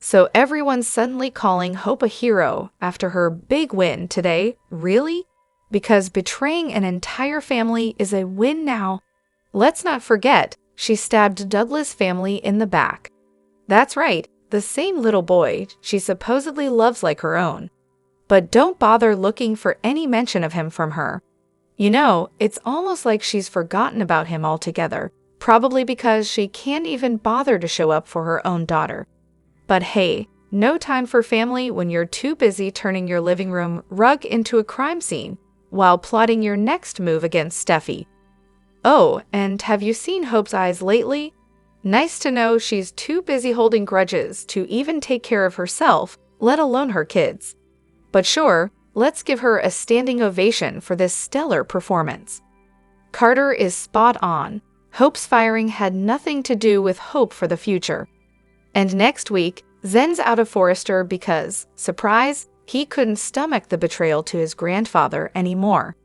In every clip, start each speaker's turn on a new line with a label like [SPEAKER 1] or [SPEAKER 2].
[SPEAKER 1] So everyone's suddenly calling Hope a hero after her big win today. Really? Because betraying an entire family is a win now. Let's not forget, she stabbed Douglas' family in the back. That's right, the same little boy she supposedly loves like her own. But don't bother looking for any mention of him from her. You know, it's almost like she's forgotten about him altogether, probably because she can't even bother to show up for her own daughter. But hey, no time for family when you're too busy turning your living room rug into a crime scene while plotting your next move against Steffi. Oh, and have you seen Hope's eyes lately? Nice to know she's too busy holding grudges to even take care of herself, let alone her kids. But sure, let's give her a standing ovation for this stellar performance. Carter is spot on. Hope's firing had nothing to do with hope for the future. And next week, Zen's out of Forrester because, surprise, he couldn't stomach the betrayal to his grandfather anymore.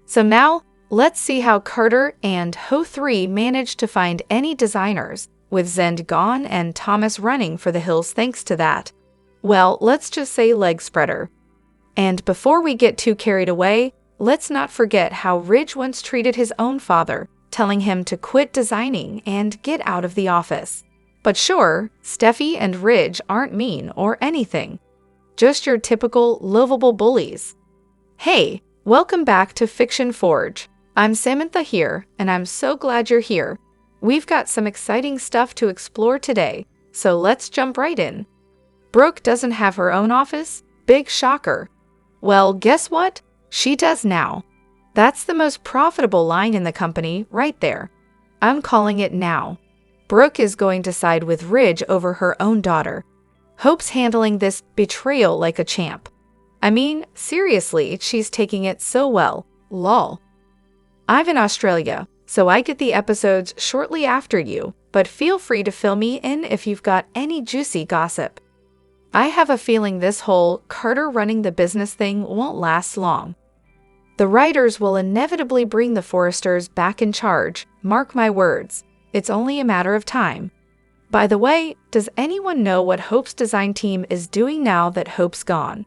[SPEAKER 1] So now, let's see how Carter and Ho 3 managed to find any designers, with Zen gone and Thomas running for the hills thanks to that. Well, let's just say leg spreader. And before we get too carried away, let's not forget how Ridge once treated his own father, telling him to quit designing and get out of the office. But sure, Steffi and Ridge aren't mean or anything. Just your typical lovable bullies. Hey, welcome back to Fiction Forge. I'm Samantha here, and I'm so glad you're here. We've got some exciting stuff to explore today, so let's jump right in. Brooke doesn't have her own office? Big shocker. Well, guess what? She does now. That's the most profitable line in the company, right there. I'm calling it now. Brooke is going to side with Ridge over her own daughter. Hope's handling this betrayal like a champ. I mean, seriously, she's taking it so well. Lol. I'm in Australia, so I get the episodes shortly after you, but feel free to fill me in if you've got any juicy gossip. I have a feeling this whole Carter running the business thing won't last long. The writers will inevitably bring the Forresters back in charge, mark my words. It's only a matter of time. By the way, does anyone know what Hope's design team is doing now that Hope's gone?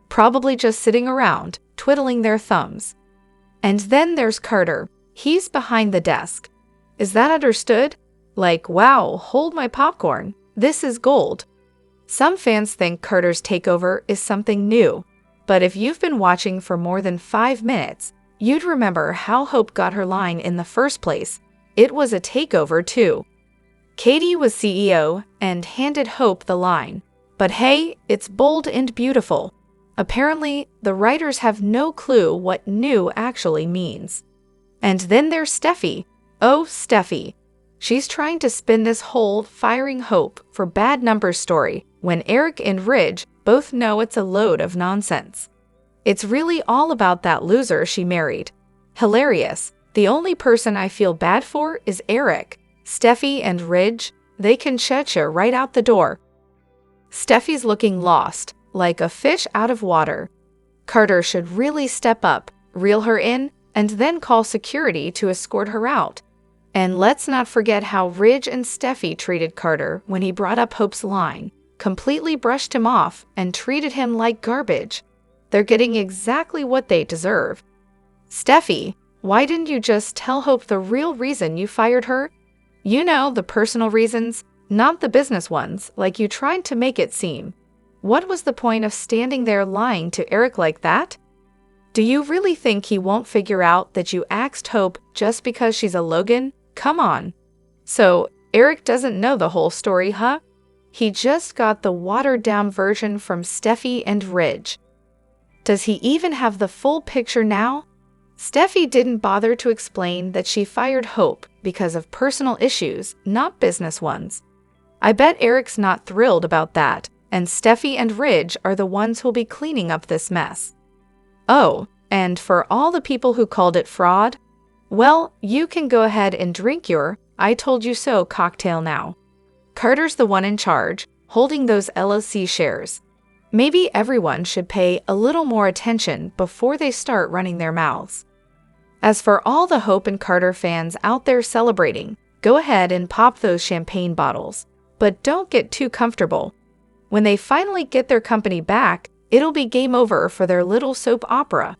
[SPEAKER 1] Probably just sitting around, twiddling their thumbs. And then there's Carter. He's behind the desk. Is that understood? Like, wow, hold my popcorn. This is gold. Some fans think Carter's takeover is something new, but if you've been watching for more than 5 minutes, you'd remember how Hope got her line in the first place. It was a takeover, too. Katie was CEO and handed Hope the line. But hey, it's bold and beautiful. Apparently, the writers have no clue what new actually means. And then there's Steffi. Oh, Steffi. She's trying to spin this whole firing Hope for bad numbers story when Eric and Ridge both know it's a load of nonsense. It's really all about that loser she married. Hilarious. The only person I feel bad for is Eric. Steffi and Ridge, they can cha-cha right out the door. Steffi's looking lost, like a fish out of water. Carter should really step up, reel her in, and then call security to escort her out. And let's not forget how Ridge and Steffi treated Carter when he brought up Hope's line, completely brushed him off and treated him like garbage. They're getting exactly what they deserve. Steffi, why didn't you just tell Hope the real reason you fired her? You know, the personal reasons, not the business ones, like you tried to make it seem. What was the point of standing there lying to Eric like that? Do you really think he won't figure out that you axed Hope just because she's a Logan? Come on. So, Eric doesn't know the whole story, huh? He just got the watered-down version from Steffi and Ridge. Does he even have the full picture now? Steffi didn't bother to explain that she fired Hope because of personal issues, not business ones. I bet Eric's not thrilled about that, and Steffi and Ridge are the ones who'll be cleaning up this mess. Oh, and for all the people who called it fraud, well, you can go ahead and drink your I told you so cocktail now. Carter's the one in charge, holding those LLC shares. Maybe everyone should pay a little more attention before they start running their mouths. As for all the Hope and Carter fans out there celebrating, go ahead and pop those champagne bottles. But don't get too comfortable. When they finally get their company back, it'll be game over for their little soap opera.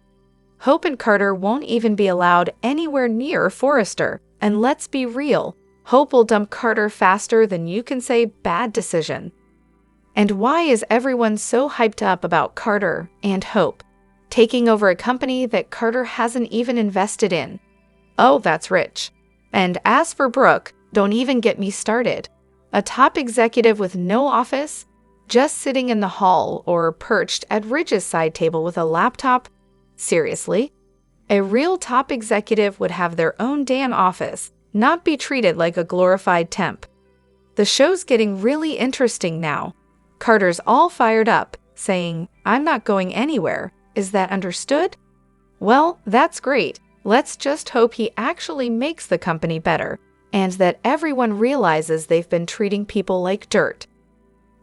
[SPEAKER 1] Hope and Carter won't even be allowed anywhere near Forrester, and let's be real, Hope will dump Carter faster than you can say bad decision. And why is everyone so hyped up about Carter and Hope taking over a company that Carter hasn't even invested in? Oh, that's rich. And as for Brooke, don't even get me started. A top executive with no office, just sitting in the hall or perched at Ridge's side table with a laptop? Seriously? A real top executive would have their own damn office, not be treated like a glorified temp. The show's getting really interesting now. Carter's all fired up, saying, "I'm not going anywhere. Is that understood?" Well, that's great. Let's just hope he actually makes the company better, and that everyone realizes they've been treating people like dirt.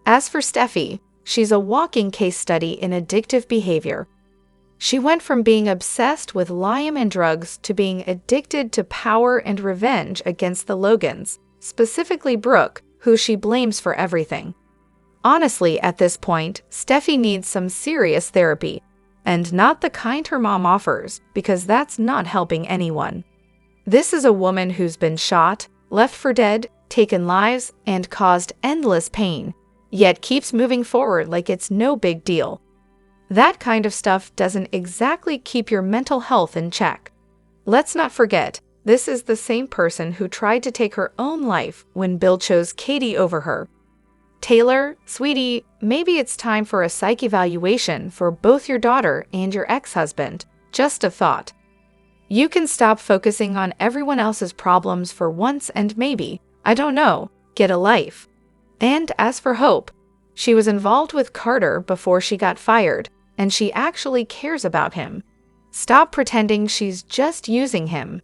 [SPEAKER 1] As for Steffi, she's a walking case study in addictive behavior. She went from being obsessed with Liam and drugs to being addicted to power and revenge against the Logans, specifically Brooke, who she blames for everything. Honestly, at this point, Steffi needs some serious therapy, and not the kind her mom offers, because that's not helping anyone. This is a woman who's been shot, left for dead, taken lives, and caused endless pain, yet keeps moving forward like it's no big deal. That kind of stuff doesn't exactly keep your mental health in check. Let's not forget, this is the same person who tried to take her own life when Bill chose Katie over her. Taylor, sweetie, maybe it's time for a psych evaluation for both your daughter and your ex-husband. Just a thought. You can stop focusing on everyone else's problems for once and maybe, I don't know, get a life. And as for Hope, she was involved with Carter before she got fired, and she actually cares about him. Stop pretending she's just using him.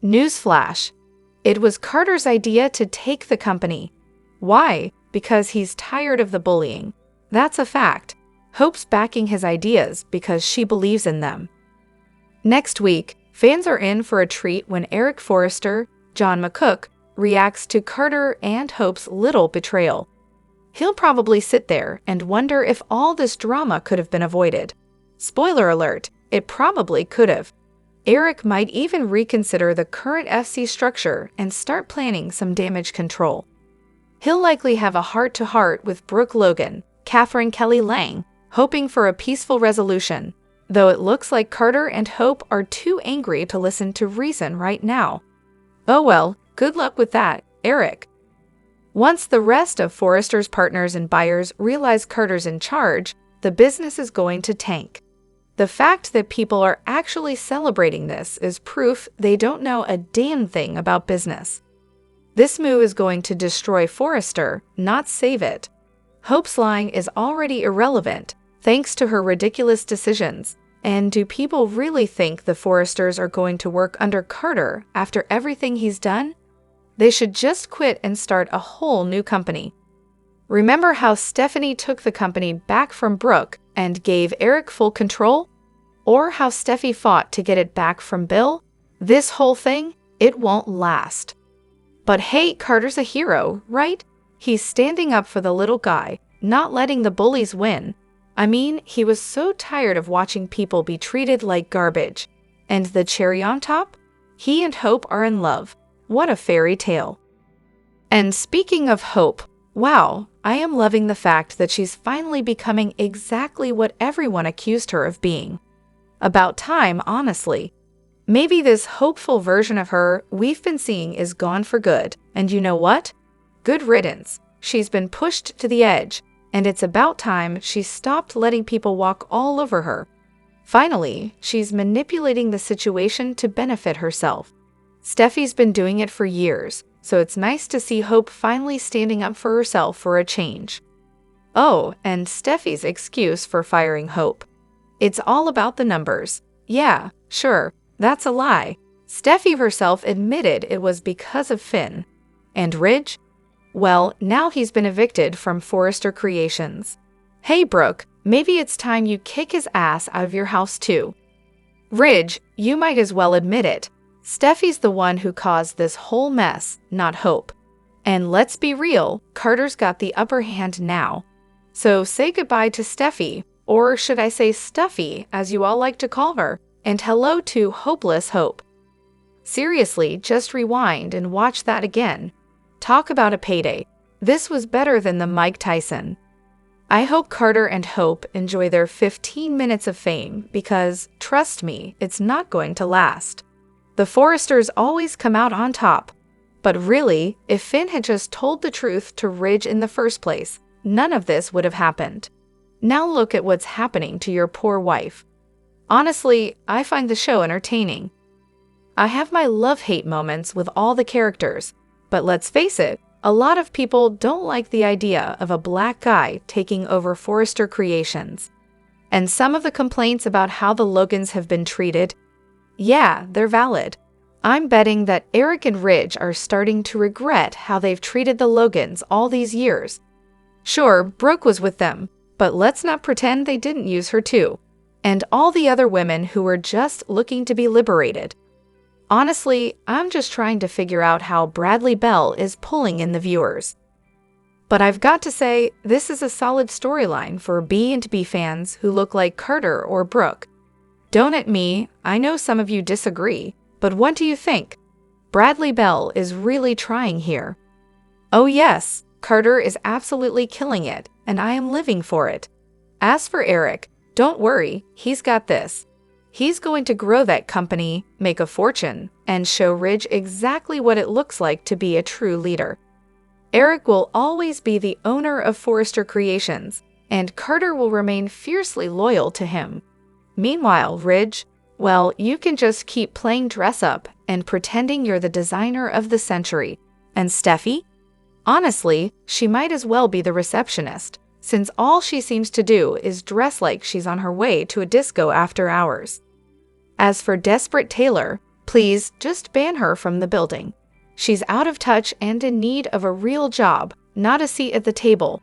[SPEAKER 1] Newsflash. It was Carter's idea to take the company. Why? Because he's tired of the bullying. That's a fact. Hope's backing his ideas because she believes in them. Next week, fans are in for a treat when Eric Forrester, John McCook, reacts to Carter and Hope's little betrayal. He'll probably sit there and wonder if all this drama could have been avoided. Spoiler alert, it probably could have. Eric might even reconsider the current FC structure and start planning some damage control. He'll likely have a heart-to-heart with Brooke Logan, Catherine Kelly Lang, hoping for a peaceful resolution, though it looks like Carter and Hope are too angry to listen to reason right now. Oh well, good luck with that, Eric. Once the rest of Forrester's partners and buyers realize Carter's in charge, the business is going to tank. The fact that people are actually celebrating this is proof they don't know a damn thing about business. This move is going to destroy Forrester, not save it. Hope's lying is already irrelevant, thanks to her ridiculous decisions. And do people really think the Forresters are going to work under Carter after everything he's done? They should just quit and start a whole new company. Remember how Stephanie took the company back from Brooke and gave Eric full control? Or how Steffi fought to get it back from Bill? This whole thing, it won't last. But hey, Carter's a hero, right? He's standing up for the little guy, not letting the bullies win. I mean, he was so tired of watching people be treated like garbage. And the cherry on top? He and Hope are in love. What a fairy tale. And speaking of Hope, wow, I am loving the fact that she's finally becoming exactly what everyone accused her of being. About time, honestly. Maybe this hopeful version of her we've been seeing is gone for good, and you know what? Good riddance. She's been pushed to the edge, and it's about time she stopped letting people walk all over her. Finally, she's manipulating the situation to benefit herself. Steffi's been doing it for years, so it's nice to see Hope finally standing up for herself for a change. Oh, and Steffi's excuse for firing Hope. It's all about the numbers. Yeah, sure. That's a lie. Steffi herself admitted it was because of Finn. And Ridge? Well, now he's been evicted from Forrester Creations. Hey Brooke, maybe it's time you kick his ass out of your house too. Ridge, you might as well admit it. Steffi's the one who caused this whole mess, not Hope. And let's be real, Carter's got the upper hand now. So say goodbye to Steffi, or should I say Stuffy, as you all like to call her, and hello to Hopeless Hope. Seriously, just rewind and watch that again. Talk about a payday. This was better than the Mike Tyson. I hope Carter and Hope enjoy their 15 minutes of fame because, trust me, it's not going to last. The Forresters always come out on top. But really, if Finn had just told the truth to Ridge in the first place, none of this would have happened. Now look at what's happening to your poor wife. Honestly, I find the show entertaining. I have my love-hate moments with all the characters, but let's face it, a lot of people don't like the idea of a black guy taking over Forrester Creations. And some of the complaints about how the Logans have been treated, yeah, they're valid. I'm betting that Eric and Ridge are starting to regret how they've treated the Logans all these years. Sure, Brooke was with them, but let's not pretend they didn't use her too. And all the other women who were just looking to be liberated. Honestly, I'm just trying to figure out how Bradley Bell is pulling in the viewers. But I've got to say, this is a solid storyline for B&B fans who look like Carter or Brooke. Don't at me, I know some of you disagree, but what do you think? Bradley Bell is really trying here. Oh yes, Carter is absolutely killing it, and I am living for it. As for Eric, don't worry, he's got this. He's going to grow that company, make a fortune, and show Ridge exactly what it looks like to be a true leader. Eric will always be the owner of Forrester Creations, and Carter will remain fiercely loyal to him. Meanwhile, Ridge, well, you can just keep playing dress-up and pretending you're the designer of the century. And Steffi? Honestly, she might as well be the receptionist, since all she seems to do is dress like she's on her way to a disco after hours. As for Desperate Taylor, please just ban her from the building. She's out of touch and in need of a real job, not a seat at the table.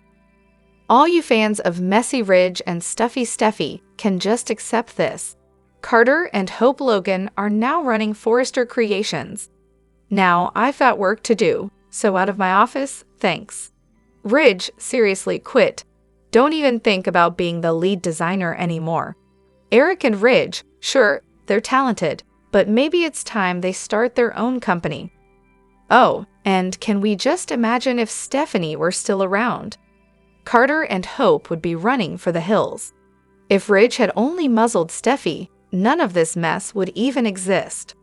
[SPEAKER 1] All you fans of Messy Ridge and Stuffy Steffi can just accept this. Carter and Hope Logan are now running Forrester Creations. Now, I've got work to do, so out of my office, thanks. Ridge, seriously, quit. Don't even think about being the lead designer anymore. Eric and Ridge, sure, they're talented, but maybe it's time they start their own company. Oh, and can we just imagine if Stephanie were still around? Carter and Hope would be running for the hills. If Ridge had only muzzled Steffi, none of this mess would even exist.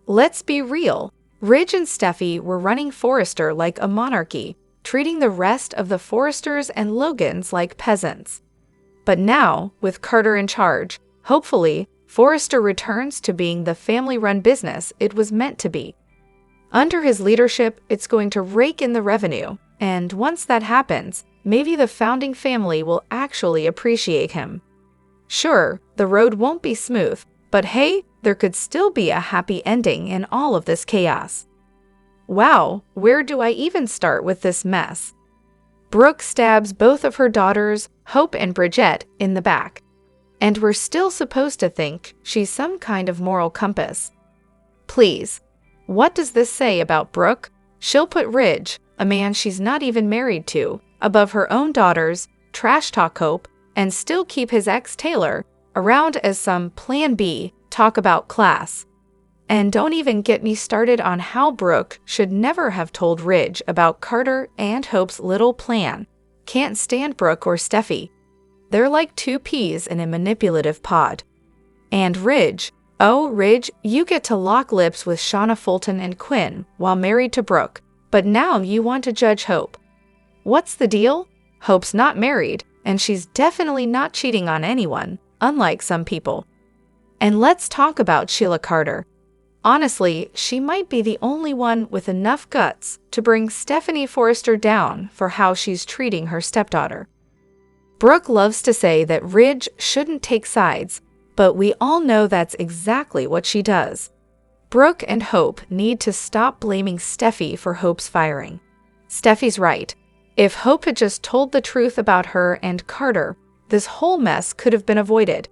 [SPEAKER 1] Let's be real. Ridge and Steffi were running Forrester like a monarchy, treating the rest of the Forresters and Logans like peasants. But now, with Carter in charge, hopefully, Forrester returns to being the family-run business it was meant to be. Under his leadership, it's going to rake in the revenue, and once that happens, maybe the founding family will actually appreciate him. Sure, the road won't be smooth, but hey, there could still be a happy ending in all of this chaos. Wow, where do I even start with this mess? Brooke stabs both of her daughters, Hope and Bridget, in the back. And we're still supposed to think she's some kind of moral compass. Please, what does this say about Brooke? She'll put Ridge, a man she's not even married to, above her own daughters, trash talk Hope, and still keep his ex Taylor around as some Plan B, talk about class. And don't even get me started on how Brooke should never have told Ridge about Carter and Hope's little plan. Can't stand Brooke or Steffi. They're like two peas in a manipulative pod. And Ridge, oh Ridge, you get to lock lips with Shauna Fulton and Quinn while married to Brooke, but now you want to judge Hope. What's the deal? Hope's not married, and she's definitely not cheating on anyone, unlike some people. And let's talk about Sheila Carter. Honestly, she might be the only one with enough guts to bring Stephanie Forrester down for how she's treating her stepdaughter. Brooke loves to say that Ridge shouldn't take sides, but we all know that's exactly what she does. Brooke and Hope need to stop blaming Steffi for Hope's firing. Steffi's right. If Hope had just told the truth about her and Carter, this whole mess could have been avoided.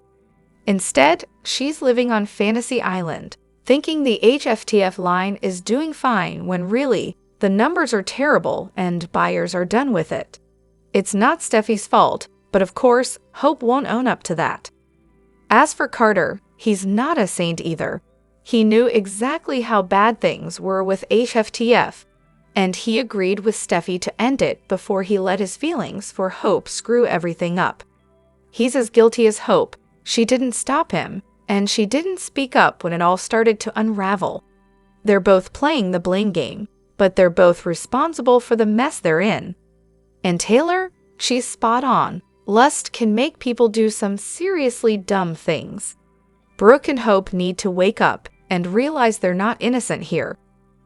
[SPEAKER 1] Instead, she's living on Fantasy Island, thinking the HFTF line is doing fine when really, the numbers are terrible and buyers are done with it. It's not Steffi's fault, but of course, Hope won't own up to that. As for Carter, he's not a saint either. He knew exactly how bad things were with HFTF, and he agreed with Steffi to end it before he let his feelings for Hope screw everything up. He's as guilty as Hope. She didn't stop him, and she didn't speak up when it all started to unravel. They're both playing the blame game, but they're both responsible for the mess they're in. And Taylor? She's spot on. Lust can make people do some seriously dumb things. Brooke and Hope need to wake up and realize they're not innocent here.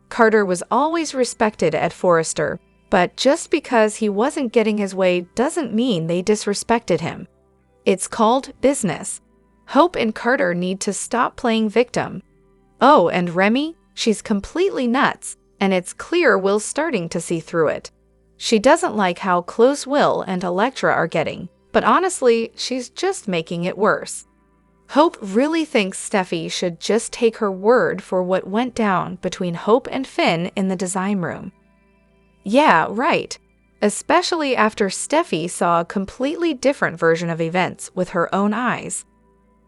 [SPEAKER 1] Carter was always respected at Forrester, but just because he wasn't getting his way doesn't mean they disrespected him. It's called business. Hope and Carter need to stop playing victim. Oh, and Remy? She's completely nuts, and it's clear Will's starting to see through it. She doesn't like how close Will and Elektra are getting, but honestly, she's just making it worse. Hope really thinks Steffi should just take her word for what went down between Hope and Finn in the design room. Yeah, right. Especially after Steffi saw a completely different version of events with her own eyes.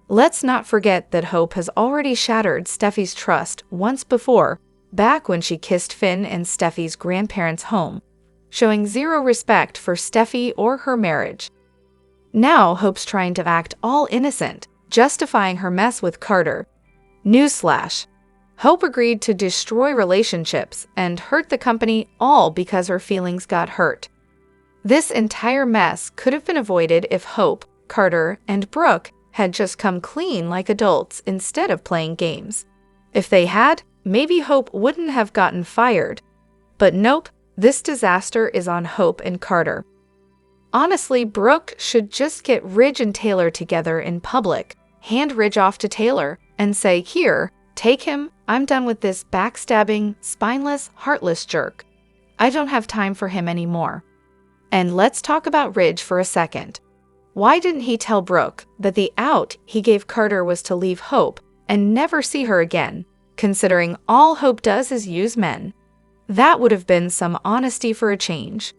[SPEAKER 1] Let's not forget that Hope has already shattered Steffi's trust once before, back when she kissed Finn in Steffi's grandparents' home, showing zero respect for Steffi or her marriage. Now Hope's trying to act all innocent, justifying her mess with Carter. Newsflash. Hope agreed to destroy relationships and hurt the company all because her feelings got hurt. This entire mess could have been avoided if Hope, Carter, and Brooke had just come clean like adults instead of playing games. If they had, maybe Hope wouldn't have gotten fired. But nope, this disaster is on Hope and Carter. Honestly, Brooke should just get Ridge and Taylor together in public, hand Ridge off to Taylor, and say, "Here, take him. I'm done with this backstabbing, spineless, heartless jerk. I don't have time for him anymore." And let's talk about Ridge for a second. Why didn't he tell Brooke that the out he gave Carter was to leave Hope and never see her again, considering all Hope does is use men? That would have been some honesty for a change.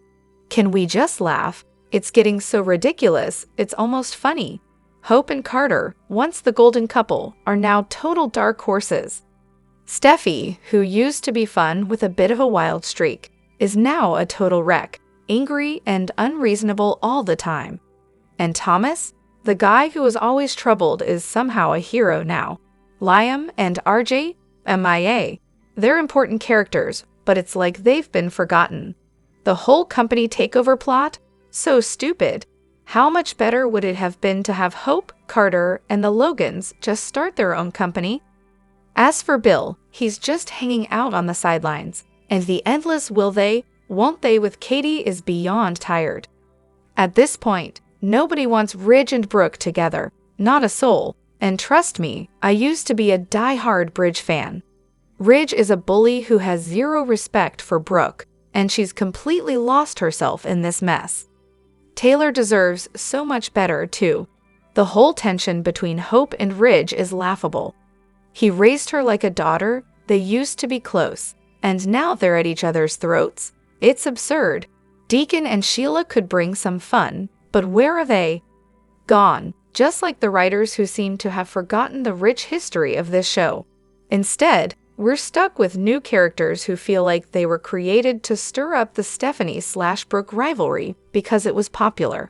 [SPEAKER 1] Can we just laugh? It's getting so ridiculous, it's almost funny. Hope and Carter, once the golden couple, are now total dark horses. Steffi, who used to be fun with a bit of a wild streak, is now a total wreck, angry and unreasonable all the time. And Thomas, the guy who was always troubled, is somehow a hero now. Liam and RJ, MIA. They're important characters, but it's like they've been forgotten. The whole company takeover plot? So stupid. How much better would it have been to have Hope, Carter, and the Logans just start their own company? As for Bill, he's just hanging out on the sidelines, and the endless will they, won't they with Katie is beyond tired. At this point, nobody wants Ridge and Brooke together, not a soul, and trust me, I used to be a die-hard Bridge fan. Ridge is a bully who has zero respect for Brooke, and she's completely lost herself in this mess. Taylor deserves so much better, too. The whole tension between Hope and Ridge is laughable. He raised her like a daughter, they used to be close, and now they're at each other's throats. It's absurd. Deacon and Sheila could bring some fun, but where are they? Gone, just like the writers who seem to have forgotten the rich history of this show. Instead, we're stuck with new characters who feel like they were created to stir up the Stephanie/Brooke rivalry because it was popular.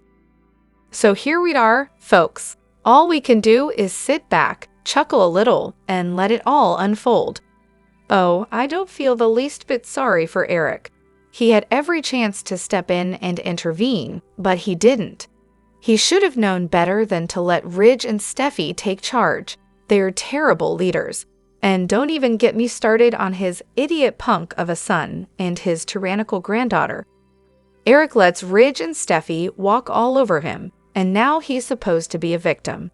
[SPEAKER 1] So here we are, folks. All we can do is sit back, chuckle a little, and let it all unfold. Oh, I don't feel the least bit sorry for Eric. He had every chance to step in and intervene, but he didn't. He should have known better than to let Ridge and Steffi take charge. They're terrible leaders. And don't even get me started on his idiot punk of a son and his tyrannical granddaughter. Eric lets Ridge and Steffi walk all over him, and now he's supposed to be a victim.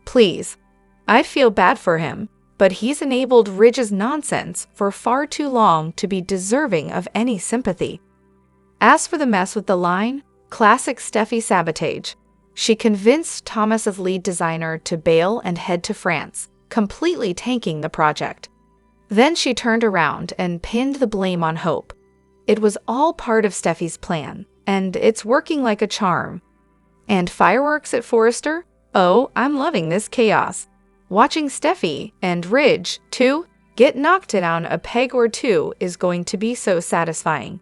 [SPEAKER 1] Please, I'd feel bad for him, but he's enabled Ridge's nonsense for far too long to be deserving of any sympathy. As for the mess with the line, classic Steffi sabotage. She convinced Thomas as lead designer to bail and head to France, completely tanking the project. Then she turned around and pinned the blame on Hope. It was all part of Steffi's plan, and it's working like a charm. And fireworks at Forrester? Oh, I'm loving this chaos. Watching Steffi and Ridge, too, get knocked down a peg or two is going to be so satisfying.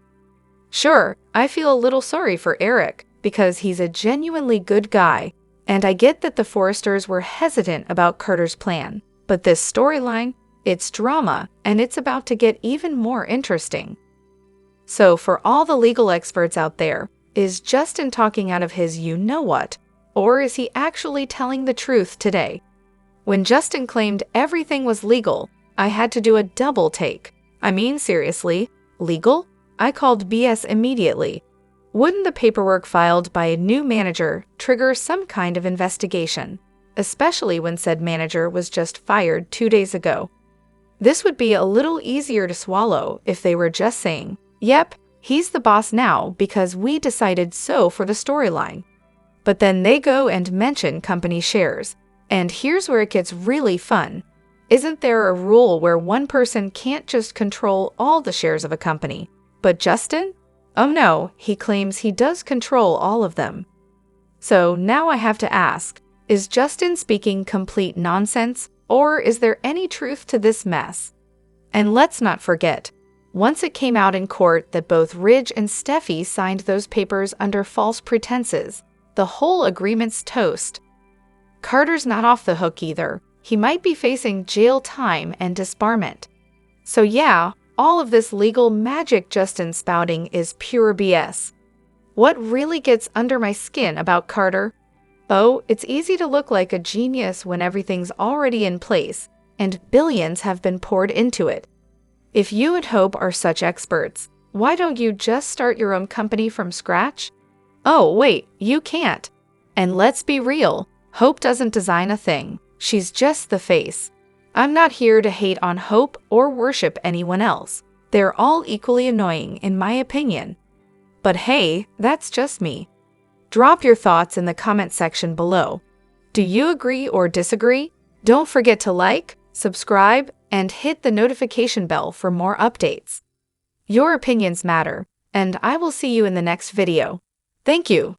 [SPEAKER 1] Sure, I feel a little sorry for Eric because he's a genuinely good guy, and I get that the Forresters were hesitant about Carter's plan. But this storyline, it's drama, and it's about to get even more interesting. So for all the legal experts out there, is Justin talking out of his you-know-what, or is he actually telling the truth today? When Justin claimed everything was legal, I had to do a double take. I mean, seriously, legal? I called BS immediately. Wouldn't the paperwork filed by a new manager trigger some kind of investigation, especially when said manager was just fired 2 days ago? This would be a little easier to swallow if they were just saying, "Yep, he's the boss now because we decided so for the storyline." But then they go and mention company shares. And here's where it gets really fun. Isn't there a rule where one person can't just control all the shares of a company? But Justin? Oh no, he claims he does control all of them. So now I have to ask, is Justin speaking complete nonsense, or is there any truth to this mess? And let's not forget, once it came out in court that both Ridge and Steffi signed those papers under false pretenses, the whole agreement's toast. Carter's not off the hook either. He might be facing jail time and disbarment. So yeah, all of this legal magic Justin's spouting is pure BS. What really gets under my skin about Carter? Oh, it's easy to look like a genius when everything's already in place, and billions have been poured into it. If you and Hope are such experts, why don't you just start your own company from scratch? Oh, wait, you can't. And let's be real, Hope doesn't design a thing. She's just the face. I'm not here to hate on Hope or worship anyone else. They're all equally annoying, in my opinion. But hey, that's just me. Drop your thoughts in the comment section below. Do you agree or disagree? Don't forget to like, subscribe, and hit the notification bell for more updates. Your opinions matter, and I will see you in the next video. Thank you.